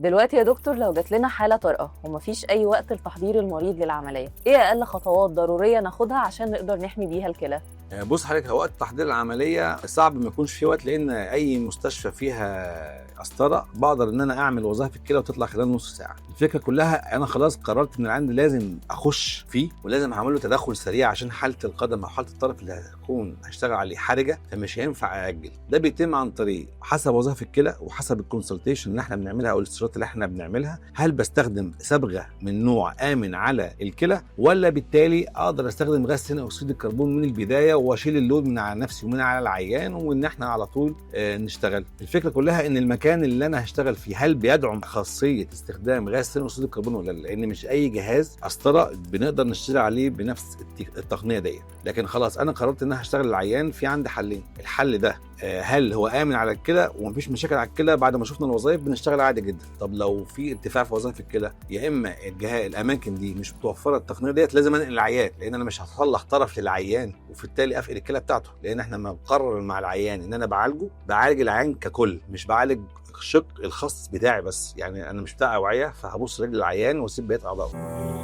دلوقتي يا دكتور لو جات لنا حالة طارئة ومفيش أي وقت لتحضير المريض للعملية، إيه أقل خطوات ضرورية ناخدها عشان نقدر نحمي بيها الكلى؟ بص حضرتك، هو وقت تحضير العمليه صعب ما يكونش في وقت، لان اي مستشفى فيها قسطره بقدر ان انا اعمل وظائف الكلى وتطلع خلال نص ساعه. الفكره كلها انا خلاص قررت ان العند لازم اخش فيه ولازم اعمل له تدخل سريع عشان حاله القدم او حاله الطرف اللي هشتغل عليه حرجه، فمش هينفع اجل. ده بيتم عن طريق حسب وظائف الكلى وحسب الكونسلتيشن اللي احنا بنعملها او الاستشارات اللي احنا بنعملها، هل بستخدم صبغه من نوع امن على الكلى، ولا بالتالي اقدر استخدم غاز ثاني اكسيد الكربون من البدايه واشيل اللود من على نفسي ومن على العيان، وان احنا على طول نشتغل. الفكره كلها ان المكان اللي انا هشتغل فيه هل بيدعم خاصيه استخدام غاز ثاني اكسيد الكربون ولا لا، لان مش اي جهاز قسطره بنقدر نشتغل عليه بنفس التقنيه دي. لكن خلاص انا قررت ان انا هشتغل العيان، في عندي حلين. الحل ده هل هو امن على الكلى ومفيش مشاكل على الكلى، بعد ما شفنا الوظائف بنشتغل عادي جدا. طب لو في ارتفاع في وظائف الكلى، يا اما الاماكن دي مش متوفره التقنيه ديت، لازم انقل العيان، لان انا مش هصلح طرف للعيان وفي التالي افقد الكلى بتاعته، لان احنا ما بقرر مع العيان ان انا بعالج العيان ككل، مش بعالج الشق الخاص بتاعي بس. يعني انا مش بتاع اوعيه فهبص رجل العيان واسيب بقيه اعضائه.